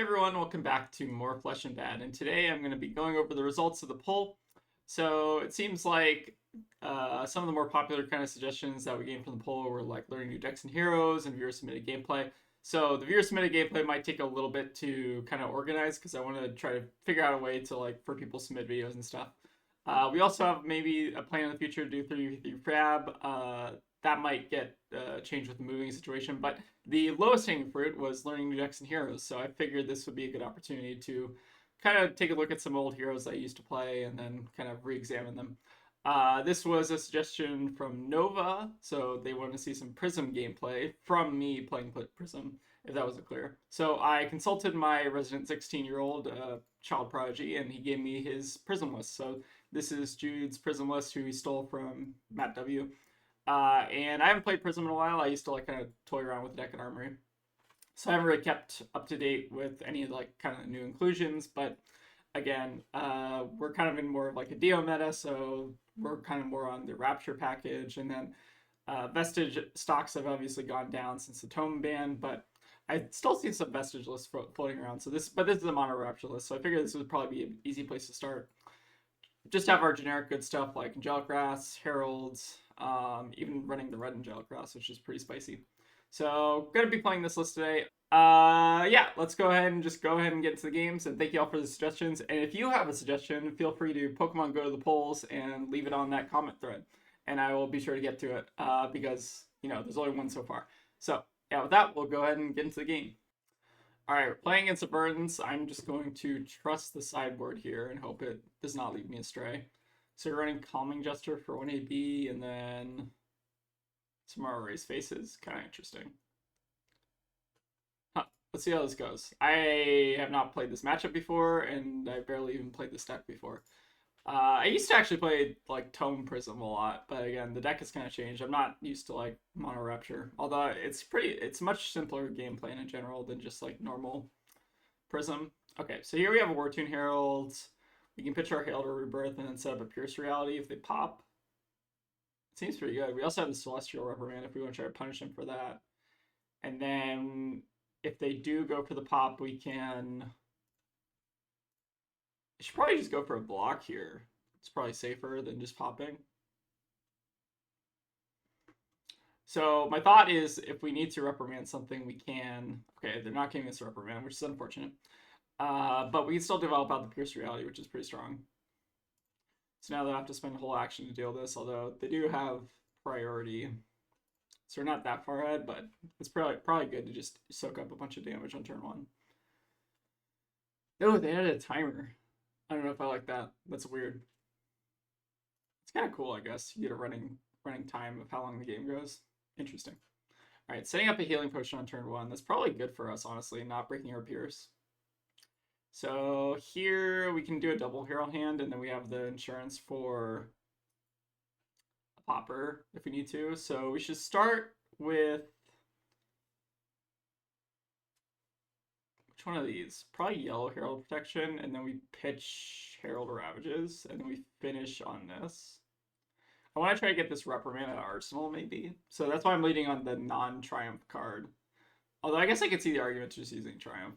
everyone, welcome back to more Flesh and Bad, and today I'm going to be going over the results of the poll. So it seems like some of the more popular kind of suggestions that we gained from the poll were like learning new decks and heroes and viewer submitted gameplay. So the viewer submitted gameplay might take a little bit to kind of organize because I want to try to figure out a way to like for people to submit videos and stuff. We also have maybe a plan in the future to do 3v3 Frab. That might get changed with the moving situation, but the lowest hanging fruit was learning new decks and heroes. So I figured this would be a good opportunity to kind of take a look at some old heroes that I used to play and then kind of re-examine them. This was a suggestion from Nova, so they wanted to see some Prism gameplay from me playing Prism, if that wasn't clear. So I consulted my resident 16-year-old child prodigy, and he gave me his Prism list. So this is Jude's Prism list, who he stole from Matt W. And I haven't played Prism in a while. I used to like kind of toy around with Deck and Armory. So I haven't really kept up to date with any of like kind of new inclusions, but again, we're kind of in more of like a Dio meta, so we're kind of more on the Rapture package, and then Vestige stocks have obviously gone down since the Tome ban, but I still see some Vestige lists floating around. So this is a mono Rapture list, so I figured this would probably be an easy place to start. Just have our generic good stuff like Angelic Grass, Heralds, even running the red Angelic Grass, which is pretty spicy. So gonna be playing this list today. Yeah, let's go ahead and get into the games, and thank you all for the suggestions. And if you have a suggestion, feel free to Pokemon Go to the polls and leave it on that comment thread, and I will be sure to get to it because there's only one so far. So yeah, with that, we'll go ahead and get into the game. All right, we're playing against a Verdance. I'm just going to trust the sideboard here and hope it does not lead me astray. So you're running Calming Gesture for 1 AB, and then some more Erase Faces. Kind of interesting. Huh. Let's see how this goes. I have not played this matchup before, and I barely even played this deck before. I used to actually play like Tome Prism a lot, but again, the deck has kind of changed. I'm not used to like Mono Rapture, although it's much simpler gameplay in general than just like normal Prism. Okay, so here we have a War Tune Herald. We can pitch our Hail to Rebirth and then set up a Pierce Reality if they pop. It seems pretty good. We also have the Celestial Reprimand if we want to try to punish them for that. And then if they do go for the pop, we can... I should probably just go for a block here. It's probably safer than just popping. So my thought is if we need to reprimand something, we can... Okay, they're not giving us a reprimand, which is unfortunate. But we can still develop out the Pierce Reality, which is pretty strong. So now they'll have to spend a whole action to deal with this, although they do have priority. So we're not that far ahead, but it's probably good to just soak up a bunch of damage on turn 1. Oh, they added a timer. I don't know if I like that. That's weird. It's kind of cool, I guess. You get a running time of how long the game goes. Interesting. All right, setting up a healing potion on turn 1. That's probably good for us, honestly, not breaking our Pierce. So here we can do a double Herald hand, and then we have the insurance for a popper if we need to. So we should start with... Which one of these? Probably yellow Herald Protection, and then we pitch Herald Ravages, and then we finish on this. I want to try to get this Reprimand at Arsenal, maybe. So that's why I'm leading on the non-Triumph card. Although I guess I could see the argument to just using Triumph.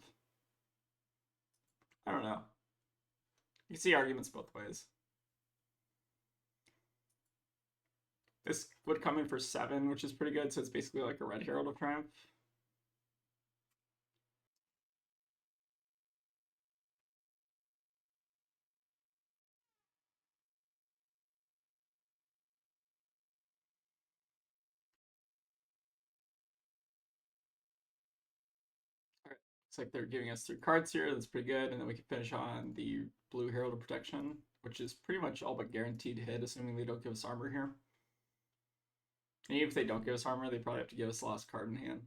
I don't know. You can see arguments both ways. This would come in for 7, which is pretty good, so it's basically like a red Herald of Triumph. Looks like they're giving us 3 cards here. That's pretty good. And then we can finish on the blue Herald of Protection, which is pretty much all but guaranteed to hit, assuming they don't give us armor here. And even if they don't give us armor, they probably have to give us the last card in hand.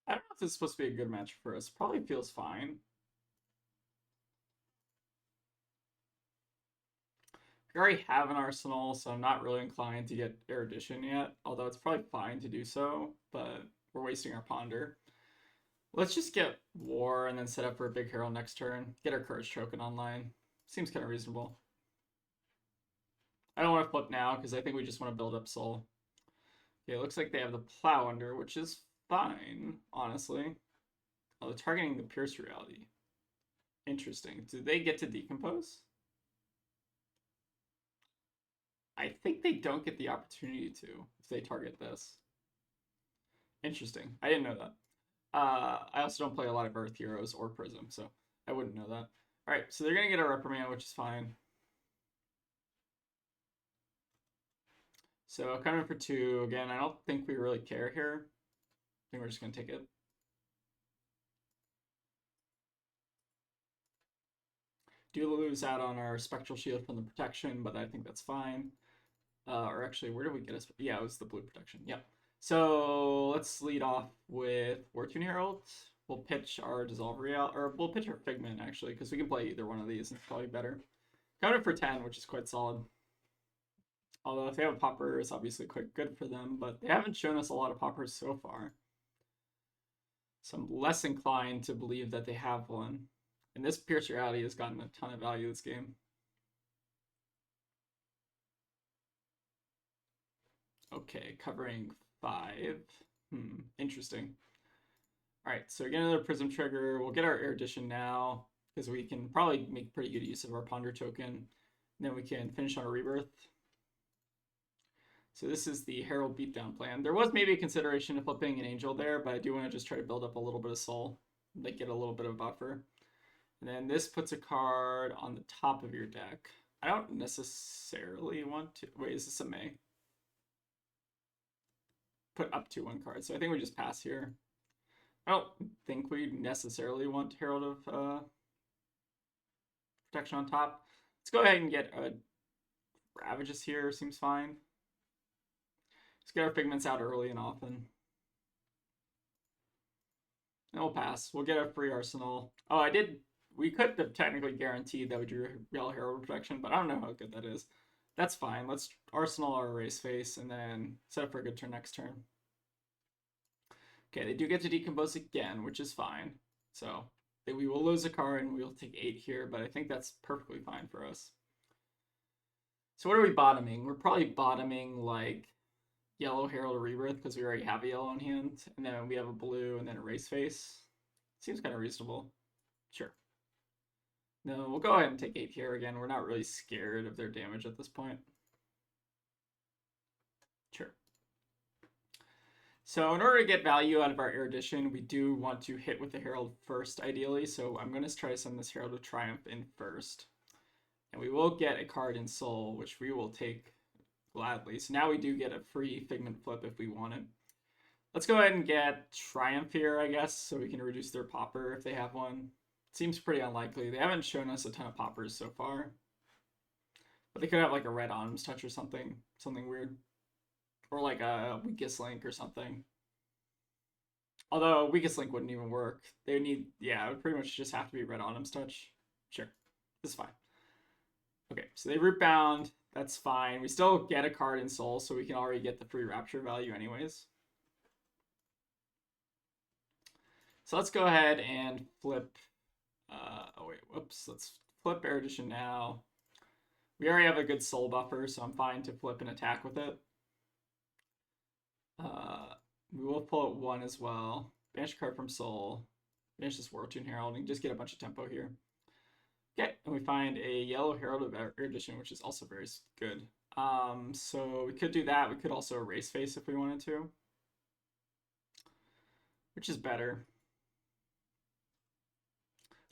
I don't know if this is supposed to be a good match for us. Probably feels fine. We already have an Arsenal, so I'm not really inclined to get Erudition yet, although it's probably fine to do so, but we're wasting our Ponder. Let's just get War and then set up for a big Herald next turn. Get our Courage Token online. Seems kind of reasonable. I don't want to flip now because I think we just want to build up soul. Okay, it looks like they have the plow under, which is fine, honestly. Oh, they're targeting the pierce reality. Interesting. Do they get to decompose? I think they don't get the opportunity to if they target this. Interesting. I didn't know that. I also don't play a lot of Earth Heroes or Prism, so I wouldn't know that. All right, so they're gonna get a reprimand, which is fine. So coming for 2 again. I don't think we really care here. I think we're just gonna take it. Do lose out on our spectral shield from the protection, but I think that's fine. Or actually, where did we get us? Yeah, it was the blue protection. Yep. So let's lead off with Fortune Herald. We'll pitch our Dissolve Real, or we'll pitch our Figment actually, because we can play either one of these. It's probably better. Counted for 10, which is quite solid. Although if they have a popper, it's obviously quite good for them, but they haven't shown us a lot of poppers so far. So I'm less inclined to believe that they have one. And this Pierce Reality has gotten a ton of value this game. Okay, covering 5. Interesting. All right, so again, another Prism trigger. We'll get our Erudition now, because we can probably make pretty good use of our Ponder token. And then we can finish on a Rebirth. So this is the Herald Beatdown plan. There was maybe a consideration of flipping an Angel there, but I do want to just try to build up a little bit of soul. Like get a little bit of buffer. And then this puts a card on the top of your deck. I don't necessarily want to... Wait, is this a May? Put up to 1 card. So I think we just pass here. I don't think we necessarily want Herald of Protection on top. Let's go ahead and get a Ravages here. Seems fine. Let's get our Figments out early and often. And we'll pass. We'll get a free Arsenal. Oh, we could have technically guaranteed that we drew Real Herald Protection, but I don't know how good that is. That's fine. Let's Arsenal our Erase Face and then set up for a good turn next turn. Okay, they do get to decompose again, which is fine. So we will lose a card and we'll take 8 here, but I think that's perfectly fine for us. So what are we bottoming? We're probably bottoming like yellow Herald of Rebirth because we already have a yellow in hand, and then we have a blue and then Erase Face. Seems kind of reasonable. Sure. No, we'll go ahead and take 8 here again. We're not really scared of their damage at this point. Sure. So in order to get value out of our Erudition, we do want to hit with the Herald first, ideally. So I'm going to try to send this Herald of Triumph in first. And we will get a card in Soul, which we will take gladly. So now we do get a free Figment flip if we want it. Let's go ahead and get Triumph here, I guess, so we can reduce their popper if they have one. Seems pretty unlikely. They haven't shown us a ton of poppers so far. But they could have like a red Autumn's Touch or something weird. Or like a Weakest Link or something. Although Weakest Link wouldn't even work. They would need, yeah, it would pretty much just have to be red Autumn's Touch. Sure, this is fine. Okay, so they root bound. That's fine. We still get a card in Soul, so we can already get the free Rapture value anyways. So let's go ahead and flip. Oh wait, whoops. Let's flip Erudition now. We already have a good Soul buffer, so I'm fine to flip and attack with it. We will pull out 1 as well. Banish a card from Soul. Banish this Fortune Herald and just get a bunch of tempo here. Okay, and we find a yellow Herald of Erudition, which is also very good. So we could do that. We could also Erase Face if we wanted to, which is better.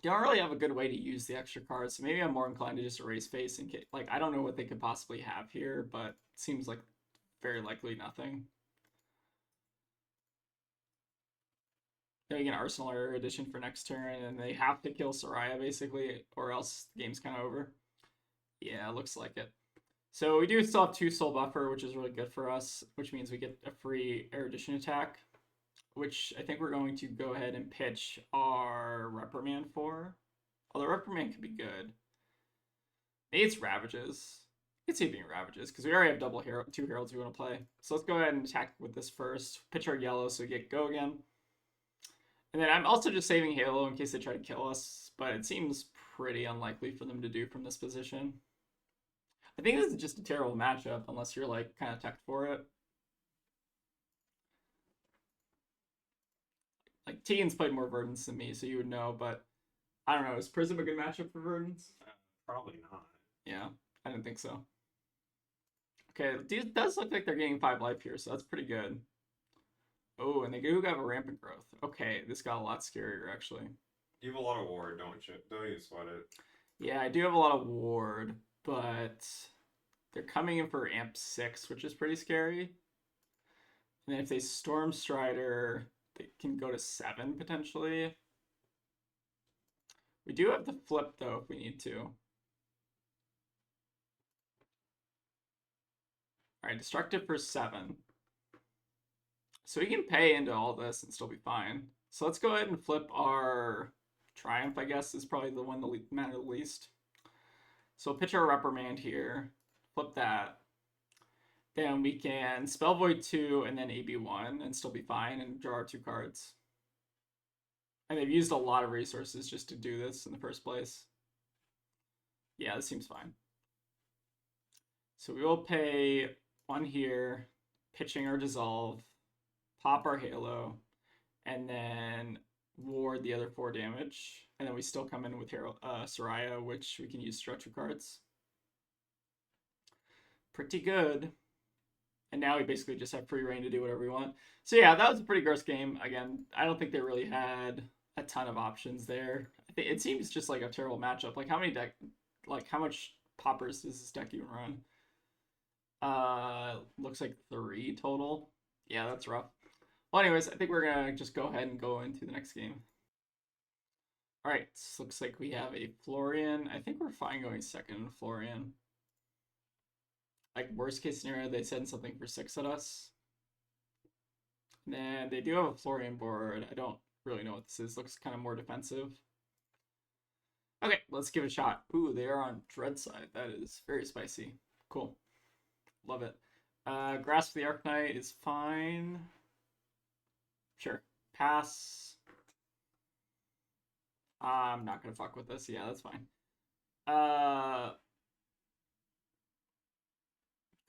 Don't really have a good way to use the extra cards, so maybe I'm more inclined to just Erase Face and get, like, I don't know what they could possibly have here, but it seems like very likely nothing. Then we can Arsenal our Erudition for next turn, and they have to kill Soraya basically, or else the game's kind of over. Yeah, looks like it. So we do still have 2 Soul Buffer, which is really good for us, which means we get a free Erudition attack, which I think we're going to go ahead and pitch our Reprimand for. Although Reprimand could be good. Maybe it's Ravages. I could see it being Ravages, because we already have 2 Heralds we want to play. So let's go ahead and attack with this first. Pitch our yellow so we get go again. And then I'm also just saving Halo in case they try to kill us, but it seems pretty unlikely for them to do from this position. I think this is just a terrible matchup unless you're like kind of tech for it. Like Tegan's played more Verdance than me, so you would know, but I don't know. Is Prism a good matchup for Verdance? Probably not. Yeah, I didn't think so. Okay, it does look like they're getting 5 life here, so that's pretty good. Oh, and they do have a rampant growth. Okay, this got a lot scarier actually. You have a lot of ward, don't you? Don't even sweat it. Yeah, I do have a lot of ward, but they're coming in for amp 6, which is pretty scary. And if they Storm Strider, they can go to 7 potentially. We do have the flip though if we need to. Alright, destructive for 7. So we can pay into all this and still be fine. So let's go ahead and flip our Triumph, I guess, is probably the one that matters the least. So we'll pitch our Reprimand here, flip that. Then we can Spell Void 2 and then AB1 and still be fine and draw our 2 cards. And they've used a lot of resources just to do this in the first place. Yeah, this seems fine. So we will pay 1 here, pitching our Dissolve, pop our Halo, and then ward the other 4 damage. And then we still come in with Soraya, which we can use structure cards. Pretty good. And now we basically just have free reign to do whatever we want. So yeah, that was a pretty gross game. Again, I don't think they really had a ton of options there. It seems just like a terrible matchup. Like how much poppers does this deck even run? Looks like 3 total. Yeah, that's rough. Well, anyways, I think we're gonna just go ahead and go into the next game. All right, looks like we have a Florian. I think we're fine going second in Florian. Like worst case scenario, they send something for 6 at us. And then they do have a Florian board. I don't really know what this is. Looks kind of more defensive. Okay, let's give it a shot. Ooh, they are on Dread side. That is very spicy. Cool. Love it. Grasp the Arcanite is fine. Sure. Pass. I'm not gonna fuck with this. Yeah, that's fine.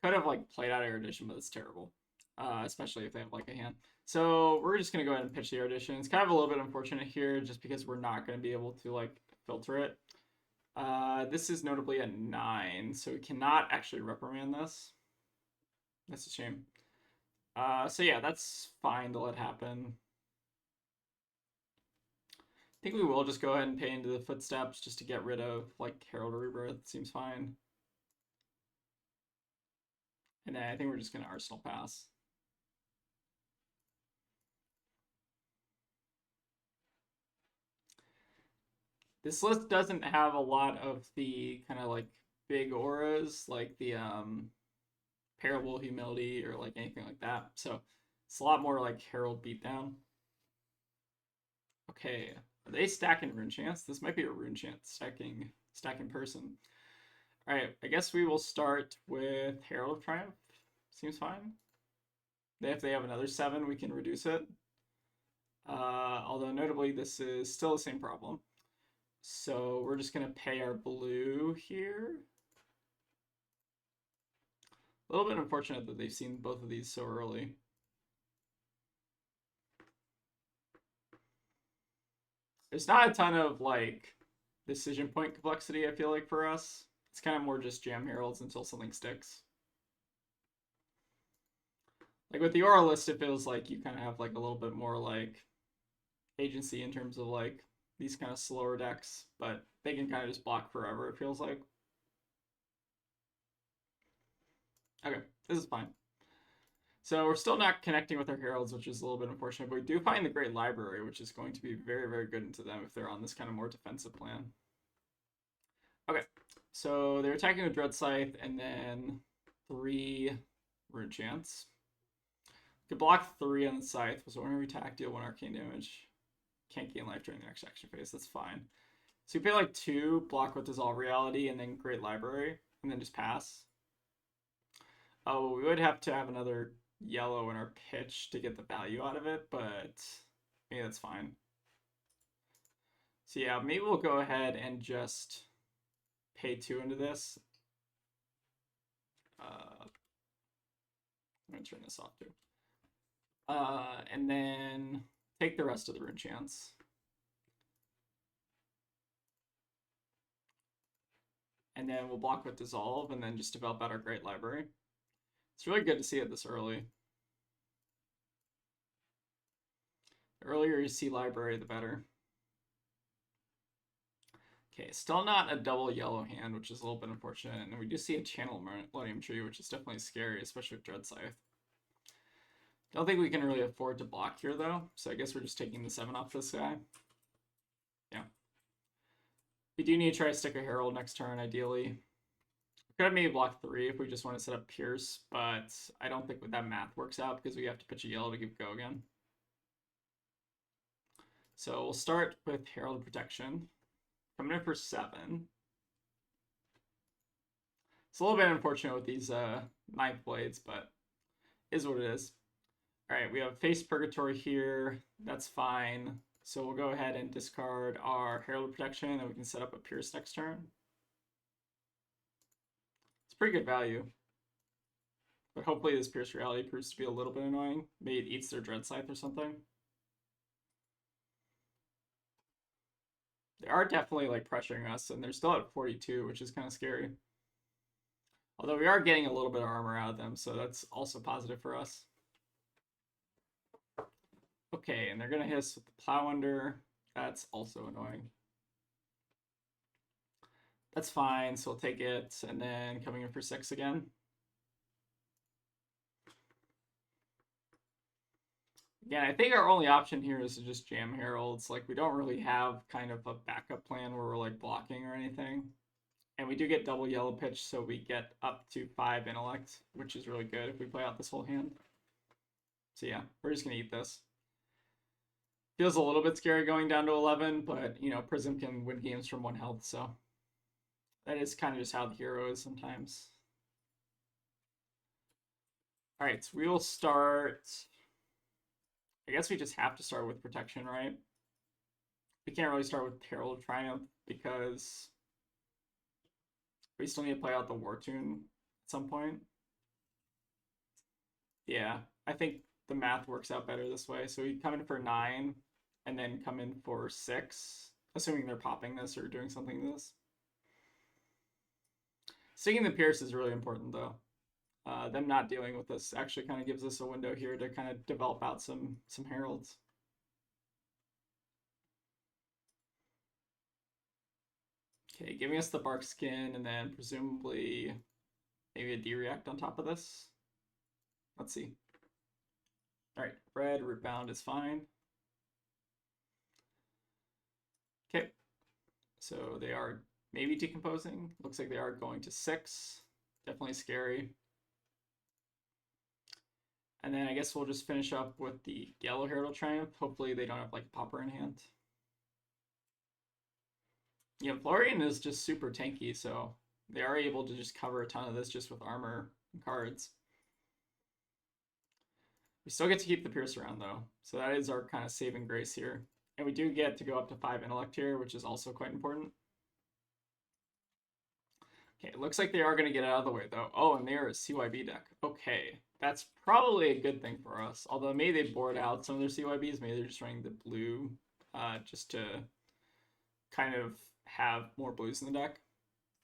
Could have like played out Erudition, but it's terrible. Especially if they have like a hand. So we're just gonna go ahead and pitch the Erudition. It's kind of a little bit unfortunate here, just because we're not gonna be able to like filter it. This is notably a 9, so we cannot actually reprimand this. That's a shame. So yeah, that's fine to let happen. I think we will just go ahead and pay into the footsteps just to get rid of like Herald Rebirth. Seems fine. And then I think we're just gonna Arsenal pass. This list doesn't have a lot of the kind of like big auras like the Parable Humility or like anything like that. So it's a lot more like Herald Beatdown. Okay, are they stacking Rune Chance? This might be a Rune Chance stacking person. All right, I guess we will start with Herald of Triumph. Seems fine. If they have another 7, we can reduce it. Although notably, this is still the same problem. So we're just gonna pay our blue here. A little bit unfortunate that they've seen both of these so early. There's not a ton of like decision point complexity, I feel like, for us. It's kind of more just jam heralds until something sticks. Like with the Aura list, it feels like you kind of have like a little bit more like agency in terms of like these kind of slower decks, but they can kind of just block forever, it feels like. Okay, this is fine. So we're still not connecting with our heralds, which is a little bit unfortunate, but we do find the Great Library, which is going to be very, very good into them if they're on this kind of more defensive plan. Okay, so they're attacking with Dread Scythe and then 3 Rune Chance. Could block 3 on the Scythe, so whenever we attack, deal 1 arcane damage. Can't gain life during the next action phase, that's fine. So you pay like 2, block with Dissolve Reality, and then Great Library, and then just pass. Oh, we would have to have another yellow in our pitch to get the value out of it, but maybe that's fine. So yeah, maybe we'll go ahead and just pay 2 into this. I'm going to turn this off too. And then take the rest of the rune chance. And then we'll block with Dissolve and then just develop out our Great Library. It's really good to see it this early. The earlier you see Library, the better. Okay, still not a double yellow hand, which is a little bit unfortunate. And we do see a Channel Millennium Tree, which is definitely scary, especially with Dread Scythe. Don't think we can really afford to block here, though. So I guess we're just taking the 7 off this guy. Yeah. We do need to try to stick a Herald next turn, ideally. Could have maybe blocked 3 if we just want to set up Pierce, but I don't think that math works out because we have to pitch a yellow to give go again. So we'll start with Herald Protection. Coming in for 7. It's a little bit unfortunate with these 9th blades, but is what it is. All right, we have Face Purgatory here. That's fine. So we'll go ahead and discard our Herald Protection, and we can set up a Pierce next turn. It's pretty good value. But hopefully this Pierce Reality proves to be a little bit annoying. Maybe it eats their Dread Scythe or something. They are definitely like pressuring us, and they're still at 42, which is kind of scary. Although we are getting a little bit of armor out of them, so that's also positive for us. Okay, and they're going to hit us with the Plow Under. That's also annoying. That's fine, so we'll take it, and then coming in for 6 again. Again, I think our only option here is to just jam Heralds. Like, we don't really have kind of a backup plan where we're like blocking or anything. And we do get double yellow pitch, so we get up to 5 intellect, which is really good if we play out this whole hand. So yeah, we're just going to eat this. Feels a little bit scary going down to 11, but, you know, Prism can win games from 1 health, so that is kind of just how the hero is sometimes. All right, so we will start... I guess we just have to start with Protection, right? We can't really start with Herald of Triumph because we still need to play out the War Tune at some point. Yeah, I think the math works out better this way. So we come in for 9 and then come in for 6, assuming they're popping this or doing something to this. Sticking the Pierce is really important, though. Them not dealing with this actually kind of gives us a window here to kind of develop out some Heralds. Okay, giving us the Bark Skin and then presumably maybe a D-React on top of this. Let's see. All right, red Rootbound is fine. Okay, so they are maybe decomposing. Looks like they are going to 6. Definitely scary. And then I guess we'll just finish up with the yellow Herald Triumph. Hopefully they don't have like Popper in hand. Yeah, Florian is just super tanky, so they are able to just cover a ton of this just with armor and cards. We still get to keep the Pierce around though, so that is our kind of saving grace here. And we do get to go up to 5 intellect here, which is also quite important. Okay, it looks like they are going to get out of the way though. Oh, and they're a CYB deck. Okay, that's probably a good thing for us. Although maybe they board out some of their CYBs. Maybe they're just running the blue just to kind of have more blues in the deck.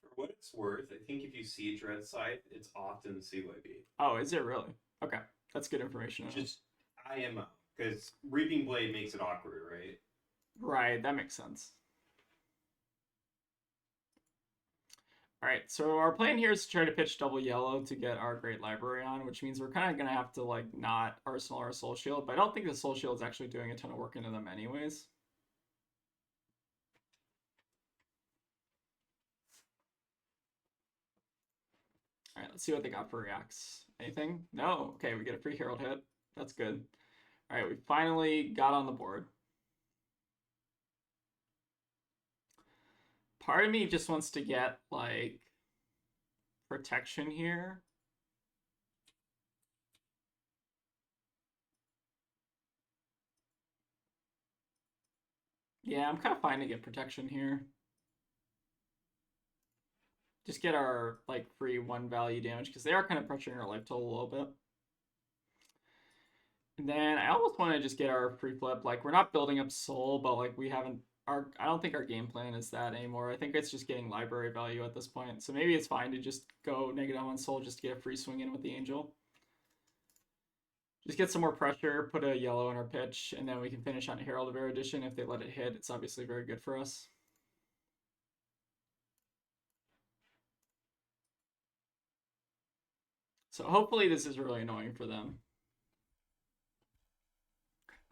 For what it's worth, I think if you see Dread Scythe, it's often CYB. Oh, is it really? Okay, that's good information. Just IMO, because Reaping Blade makes it awkward, right? Right, that makes sense. All right, so our plan here is to try to pitch double yellow to get our Great Library on, which means we're kind of going to have to like not arsenal our Soul Shield, but I don't think the Soul Shield is actually doing a ton of work into them anyways. All right, let's see what they got for reacts. Anything? No? Okay, we get a free Herald hit. That's good. All right, we finally got on the board. Part of me just wants to get, like, protection here. Yeah, I'm kind of fine to get protection here. Just get our like free 1 value damage because they are kind of pressuring our life total a little bit. And then I almost want to just get our free flip. Like we're not building up soul, but like we haven't I don't think our game plan is that anymore. I think it's just getting library value at this point. So maybe it's fine to just go negative on soul just to get a free swing in with the angel. Just get some more pressure, put a yellow in our pitch, and then we can finish on Herald of Erudition. If they let it hit, it's obviously very good for us. So hopefully this is really annoying for them.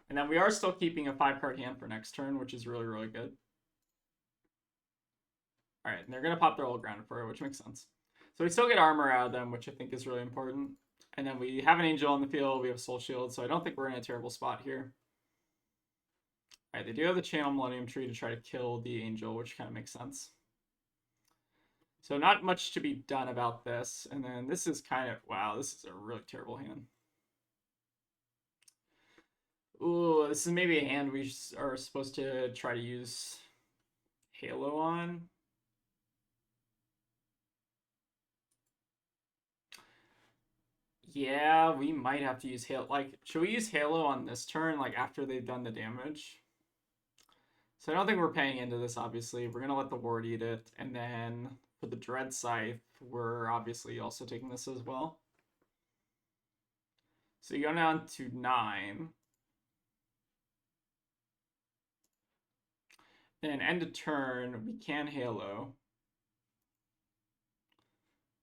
And then we are still keeping a 5-card hand for next turn, which is really, really good. All right, and they're going to pop their old grounded for it, which makes sense. So we still get armor out of them, which I think is really important. And then we have an angel on the field. We have soul shield, so I don't think we're in a terrible spot here. All right, they do have the channel Millennium Tree to try to kill the angel, which kind of makes sense. So not much to be done about this. And then this is kind of, wow, this is a really terrible hand. Ooh, this is maybe a hand we are supposed to try to use Halo on. Yeah, we might have to use Halo. Like, should we use Halo on this turn, like after they've done the damage? So I don't think we're paying into this, obviously. We're going to let the ward eat it. And then for the Dread Scythe, we're obviously also taking this as well. So you go down to 9. And end of turn, we can Halo.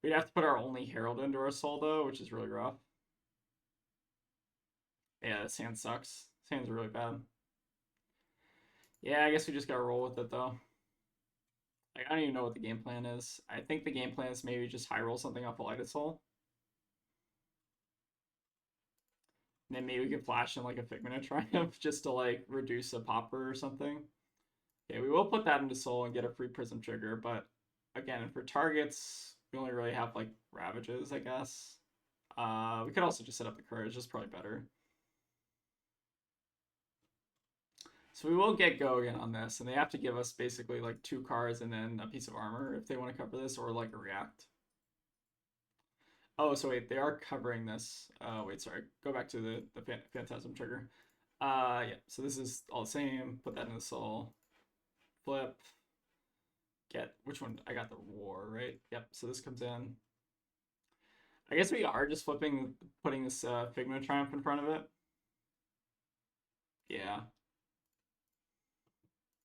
We'd have to put our only Herald into our soul, though, which is really rough. Yeah, this hand sucks. This hand's really bad. Yeah, I guess we just gotta roll with it, though. Like, I don't even know what the game plan is. I think the game plan is maybe just high roll something off a Lighted Soul. And then maybe we can flash in like a Figment of Triumph just to like reduce a popper or something. Okay, we will put that into soul and get a free Prism trigger, but again, for targets, we only really have like Ravages, I guess. We could also just set up the Courage, it's probably better. So we will get go again on this, and they have to give us basically like 2 cards and then a piece of armor if they want to cover this, or like a react. Oh, so wait, they are covering this. Wait, sorry. Go back to the Phantasm trigger. Yeah, so this is all the same. Put that in the soul. Flip. Get, which one? I got the war, right? Yep, so this comes in. I guess we are just flipping, putting this Figment of Triumph in front of it. Yeah.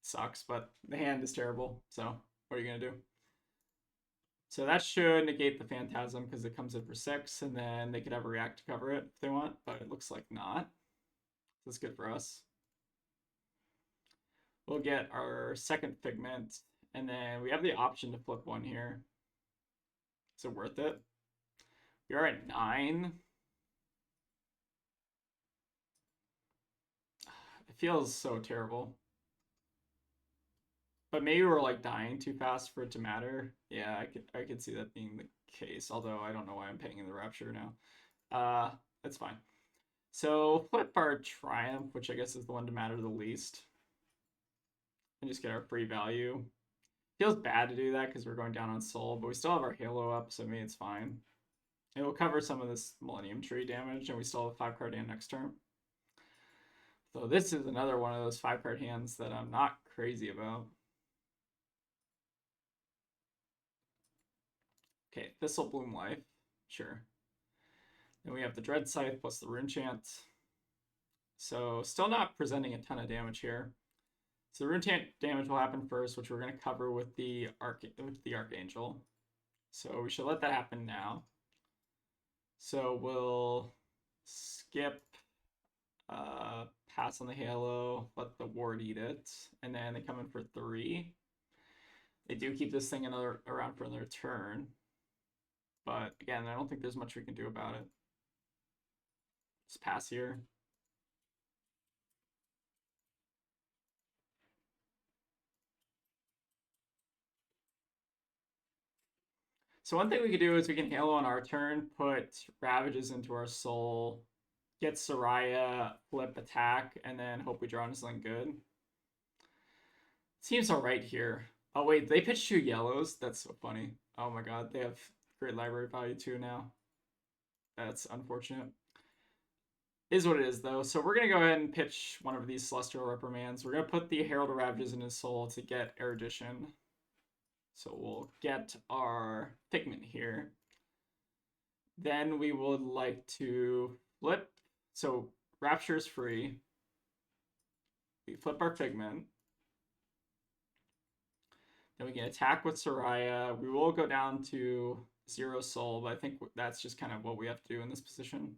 Sucks, but the hand is terrible, so what are you going to do? So that should negate the Phantasm because it comes in for 6, and then they could have a react to cover it if they want, but it looks like not. That's good for us. We'll get our second Figment, and then we have the option to flip one here. Is it worth it? We are at 9. It feels so terrible. But maybe we're like dying too fast for it to matter. Yeah, I could see that being the case, although I don't know why I'm paying in the Rapture now. That's fine. So flip our Triumph, which I guess is the one to matter the least. And just get our free value. Feels bad to do that because we're going down on soul, but we still have our Halo up, so maybe it's fine. It will cover some of this Millennium Tree damage, and we still have a 5-card hand next turn. So this is another one of those 5-card hands that I'm not crazy about. Okay, Thistle Bloom Life. Sure. Then we have the Dread Scythe plus the Rune Chant. So still not presenting a ton of damage here. So the Rune Chant damage will happen first, which we're going to cover with the Archangel. So we should let that happen now. So we'll skip, pass on the Halo, let the ward eat it, and then they come in for 3. They do keep this thing around for another turn. But again, I don't think there's much we can do about it. Just pass here. So one thing we could do is we can Halo on our turn, put Ravages into our soul, get Soraya, flip attack, and then hope we draw into something good. Seems alright here. Oh wait, they pitched 2 yellows? That's so funny. Oh my god, they have great library value too now. That's unfortunate. Is what it is though. So we're gonna go ahead and pitch one of these Celestial Reprimands. We're gonna put the Herald of Ravages in his soul to get erudition. So we'll get our Figment here. Then we would like to flip. So Rapture is free. We flip our Figment. Then we can attack with Soraya. We will go down to 0 soul, but I think that's just kind of what we have to do in this position.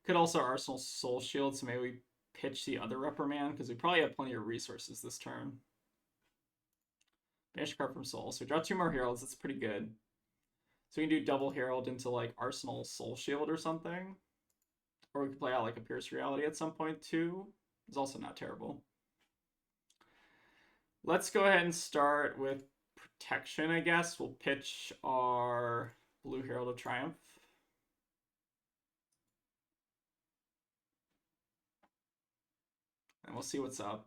Could also Arsenal Soul Shield, so maybe we pitch the other Reprimand, because we probably have plenty of resources this turn. Banish a card from Soul. So we draw 2 more Heralds. That's pretty good. So we can do double Herald into like Arsenal Soul Shield or something. Or we could play out like a Pierce Reality at some point too. It's also not terrible. Let's go ahead and start with Protection, I guess. We'll pitch our Blue Herald of Triumph. And we'll see what's up.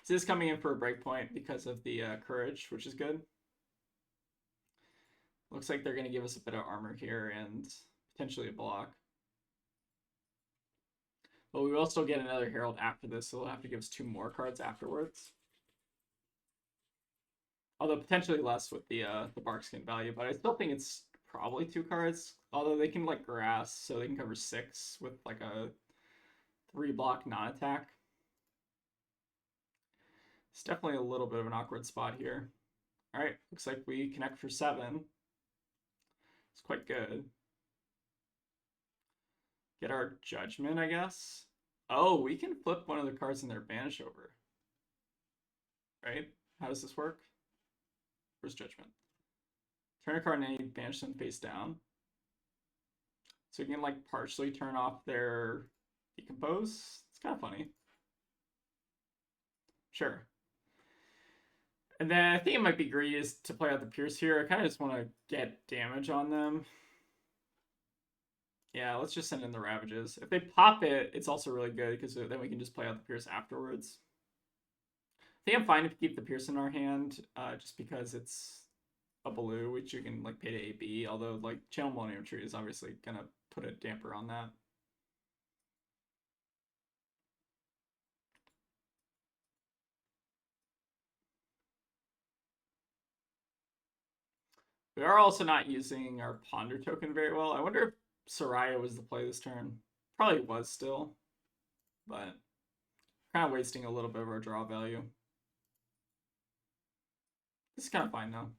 So this is coming in for a breakpoint because of the Courage, which is good. Looks like they're going to give us a bit of armor here and potentially a block. But we will still get another Herald after this, so they'll have to give us 2 more cards afterwards. Although potentially less with the Barkskin value, but I still think it's probably 2 cards. Although they can like Grass, so they can cover 6 with like a 3-block non-attack. It's definitely a little bit of an awkward spot here. All right, looks like we connect for 7. It's quite good. Get our Judgment, I guess. Oh, we can flip one of the cards in their Banish over. Right? How does this work? Where's Judgment? Turn a card in any Banish them face down. So you can like partially turn off their Decompose. It's kind of funny. Sure. And then I think it might be greedy is to play out the Pierce here. I kind of just want to get damage on them. Yeah, let's just send in the Ravages. If they pop it, it's also really good because then we can just play out the Pierce afterwards. I think I'm fine if we keep the Pierce in our hand, just because it's a blue, which you can like pay to AB. Although like Channel Millennium Tree is obviously gonna put a damper on that. We are also not using our Ponder token very well. I wonder if Soraya was the play this turn. Probably was still, but kind of wasting a little bit of our draw value. This is kind of fine though.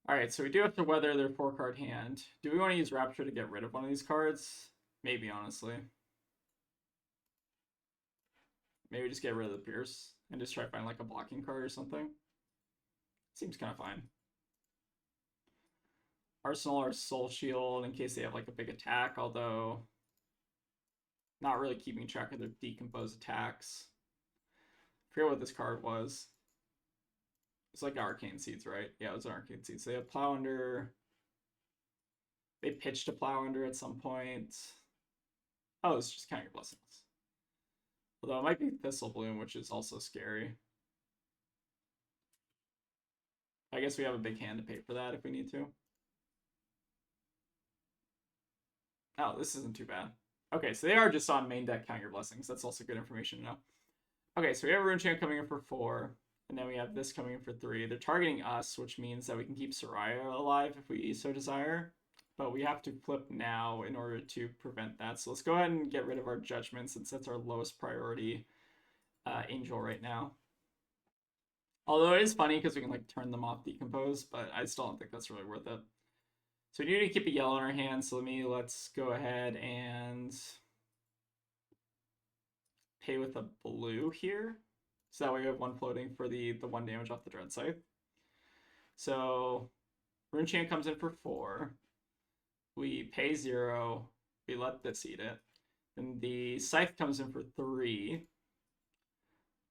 Alright, so we do have to weather their 4-card hand. Do we want to use Rapture to get rid of one of these cards? Maybe, honestly. Maybe just get rid of the Pierce and just try to find like a blocking card or something. Seems kind of fine. Arsenal or Soul Shield in case they have like a big attack, although not really keeping track of their Decompose attacks. I forget what this card was. It's like Arcane Seeds, right? Yeah, it was an Arcane Seeds. They have Plow Under. They pitched a Plow Under at some point. Oh, it's just Count Your Blessings. Although it might be Thistle Bloom, which is also scary. I guess we have a big hand to pay for that if we need to. Oh, this isn't too bad. Okay, so they are just on main deck Count Your Blessings. That's also good information to know. Okay, so we have a Rune Chant coming in for 4. And then we have this coming in for 3. They're targeting us, which means that we can keep Soraya alive if we so desire. But we have to flip now in order to prevent that. So let's go ahead and get rid of our Judgment since that's our lowest priority Angel right now. Although it is funny because we can like turn them off Decompose, but I still don't think that's really worth it. So we need to keep a yellow in our hand, so let's go ahead and pay with a blue here. So that way we have 1 floating for the 1 damage off the Dread Scythe. So Rune Chant comes in for 4. We pay 0. We let this eat it. Then the Scythe comes in for 3.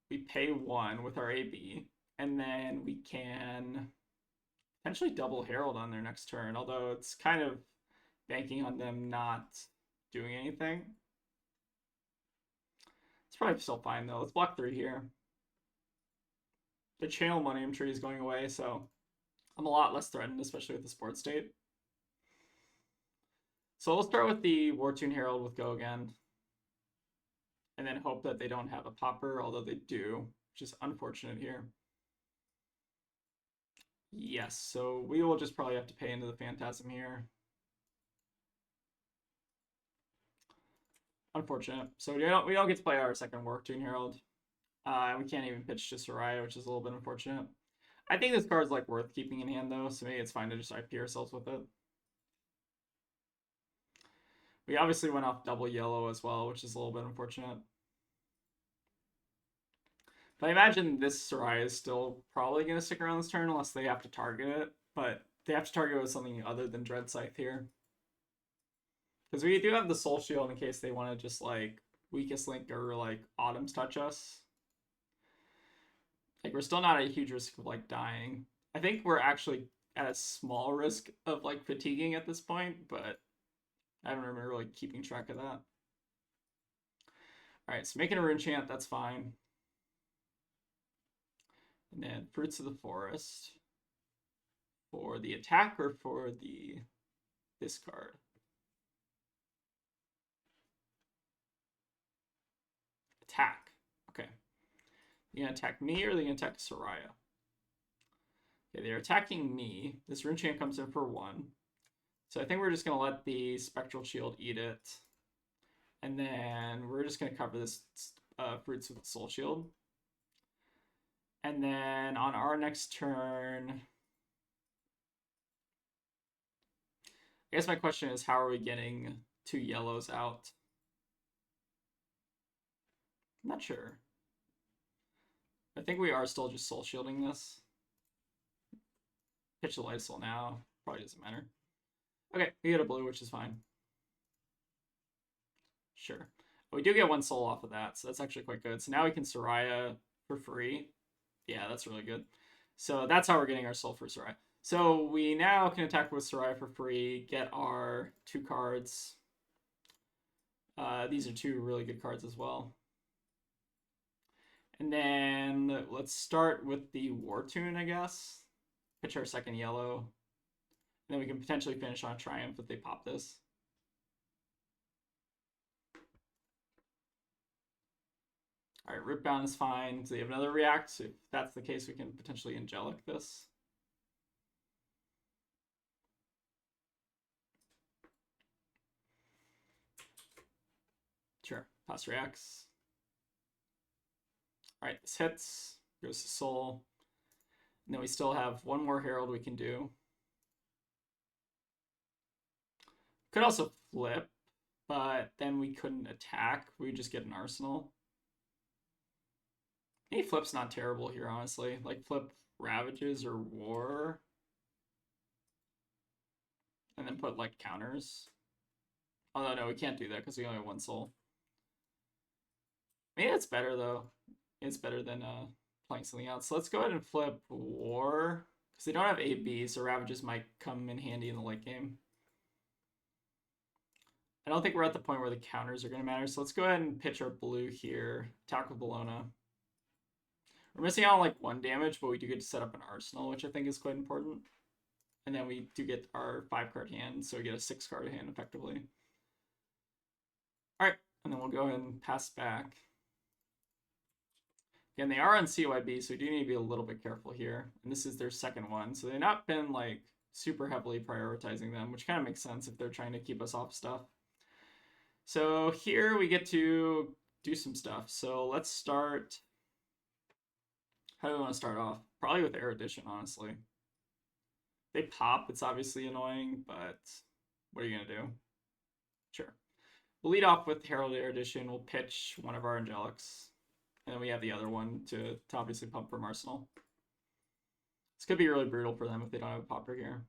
We pay 1 with our AB. And then we can potentially double Herald on their next turn, although it's kind of banking on them not doing anything. It's probably still fine though. Let's block 3 here. The channel money I'm sure is going away, so I'm a lot less threatened, especially with the sports state. So we'll start with the Wartune Herald with Go again. And then hope that they don't have a popper, although they do, which is unfortunate here. Yes, so we will just probably have to pay into the Phantasm here. Unfortunate. So we don't get to play our second Wartune Herald. We can't even pitch to Soraya, which is a little bit unfortunate. I think this card's like worth keeping in hand though, so maybe it's fine to just IP ourselves with it. We obviously went off double yellow as well, which is a little bit unfortunate. But I imagine this Soraya is still probably going to stick around this turn unless they have to target it. But they have to target it with something other than Dread Scythe here. Because we do have the Soul Shield in case they want to just like Weakest Link or like Autumn's Touch us. Like we're still not at a huge risk of like dying. I think we're actually at a small risk of like fatiguing at this point, but I don't remember really keeping track of that. Alright, so making a rune chant, that's fine. And then Fruits of the Forest. For the attack or for the this card? Attack. Okay. You gonna attack me or are they gonna attack Soraya? Okay, they're attacking me. This rune chant comes in for 1. So I think we're just gonna let the Spectral Shield eat it. And then we're just gonna cover this Fruits with the Soul Shield. And then on our next turn, I guess my question is, how are we getting 2 yellows out? I'm not sure. I think we are still just soul shielding this. Pitch the light soul now. Probably doesn't matter. Okay, we get a blue, which is fine. Sure. We do get 1 soul off of that, so that's actually quite good. So now we can Soraya for free. Yeah, that's really good. So that's how we're getting our soul for Soraya. So we now can attack with Soraya for free, get our 2 cards. These are 2 really good cards as well. And then let's start with the Wartune, I guess. Pitch our second yellow. And then we can potentially finish on Triumph if they pop this. All right, Rootbound is fine. So they have another react. So if that's the case, we can potentially Angelic this. Sure, pass reacts. All right, this hits, goes to Soul. And then we still have 1 more Herald we can do. Could also flip, but then we couldn't attack. We would just get an Arsenal. Any flip's not terrible here, honestly. Like flip Ravages or War. And then put like counters. Although no, we can't do that because we only have 1 soul. Maybe it's better though. It's better than playing something else. So let's go ahead and flip War. Because they don't have AB, so Ravages might come in handy in the late game. I don't think we're at the point where the counters are going to matter. So let's go ahead and pitch our blue here. Attack with Bologna. We're missing out on like 1 damage, but we do get to set up an Arsenal, which I think is quite important. And then we do get our 5-card hand, so we get a 6-card hand effectively. All right, and then we'll go ahead and pass back. Again, they are on CYB, so we do need to be a little bit careful here. And this is their second one, so they've not been like super heavily prioritizing them, which kind of makes sense if they're trying to keep us off stuff. So here we get to do some stuff. So let's start. How do we want to start off? Probably with Erudition, honestly. They pop, it's obviously annoying, but what are you going to do? Sure. We'll lead off with Herald Erudition. We'll pitch one of our Angelics. And then we have the other one to obviously pump from Arsenal. This could be really brutal for them if they don't have a popper here.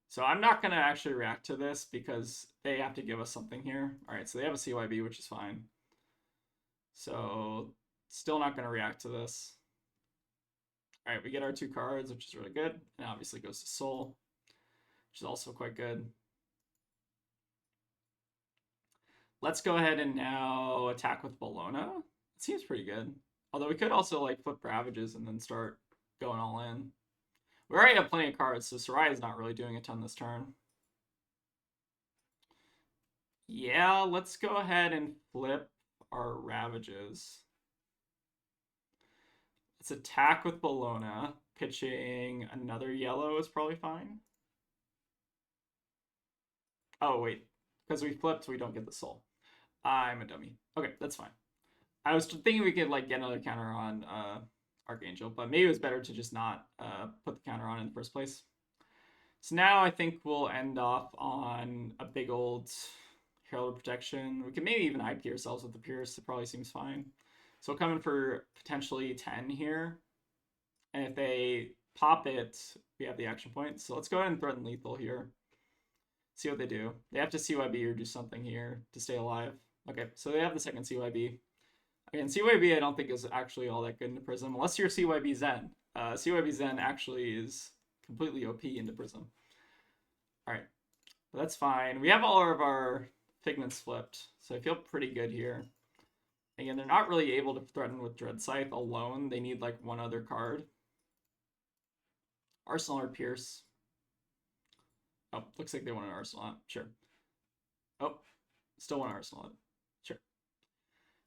So I'm not going to actually react to this because they have to give us something here. All right, so they have a CYB, which is fine. So still not going to react to this. All right, we get our 2 cards, which is really good. And obviously goes to Soul, which is also quite good. Let's go ahead and now attack with Bologna. It seems pretty good. Although we could also like flip Ravages and then start going all in. We already have plenty of cards, so Soraya's not really doing a ton this turn. Yeah, let's go ahead and flip our Ravages. Let's attack with Bologna. Pitching another yellow is probably fine. Oh, wait. Because we flipped, we don't get the soul. I'm a dummy. Okay, that's fine. I was thinking we could like get another counter on Archangel, but maybe it was better to just not put the counter on in the first place. So now I think we'll end off on a big old Herald of Protection. We can maybe even IP ourselves with the Pierce. It probably seems fine. So we'll come in for potentially 10 here. And if they pop it, we have the action point. So let's go ahead and threaten lethal here. See what they do. They have to CYB or do something here to stay alive. Okay, so they have the second CYB. Again, CYB I don't think is actually all that good into Prism, unless you're CYB Zen. CYB Zen actually is completely OP into Prism. Alright, that's fine. We have all of our Figments flipped, so I feel pretty good here. Again, they're not really able to threaten with Dread Scythe alone. They need like one other card. Arsenal or Pierce. Oh, looks like they want an Arsenal. Sure. Oh, still want an Arsenal. Sure.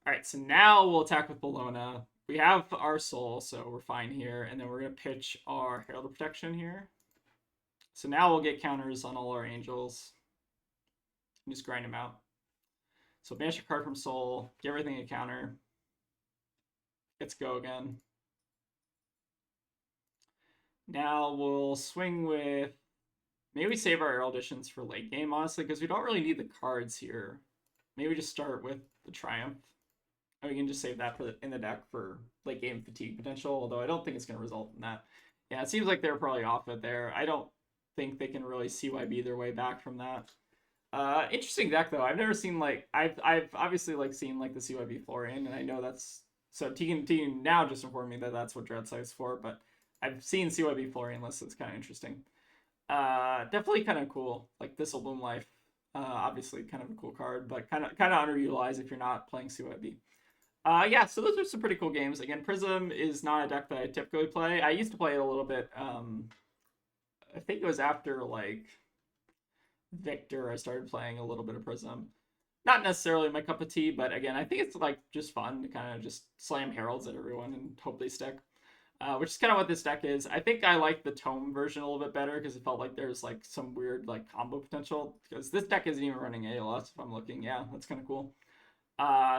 All right, so now we'll attack with Bologna. We have our soul, so we're fine here. And then we're going to pitch our Herald of Protection here. So now we'll get counters on all our angels. And just grind them out. So banish a card from soul, get everything a counter. Let's go again. Now we'll swing with... Maybe we save our eruditions for late game, honestly, because we don't really need the cards here. Maybe we just start with the Triumph. And we can just save that in the deck for late game fatigue potential, although I don't think it's going to result in that. Yeah, it seems like they're probably off it there. I don't think they can really CYB their way back from that. Interesting deck, though. I've never seen, like... I've obviously, like, seen, like, the CYB Florian, and I know that's... So Tegan now just informed me that that's what Dread Scythe's for, but I've seen CYB Florian lists. It's kind of interesting. Definitely kind of cool. Like Thistle Bloom Life, obviously kind of a cool card, but kind of underutilized if you're not playing CYB. Yeah, so those are some pretty cool games. Again, Prism is not a deck that I typically play. I used to play it a little bit. I think it was after like Victor I started playing a little bit of Prism. Not necessarily my cup of tea, but again, I think it's like just fun to kind of just slam heralds at everyone and hope they stick. Which is kind of what this deck is. I think I like the Tome version a little bit better because it felt like there's like some weird like combo potential. Because this deck isn't even running ALS if I'm looking. Yeah, that's kind of cool.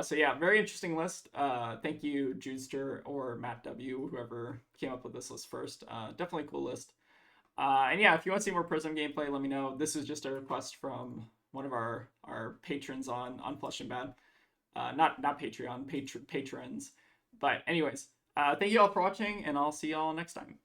So yeah, very interesting list. Thank you, Judester or Matt W, whoever came up with this list first. Definitely a cool list. And yeah, if you want to see more Prism gameplay, let me know. This is just a request from one of our patrons on Flush and Bad. Not Patreon, patrons. But anyways. Thank you all for watching, and I'll see y'all next time.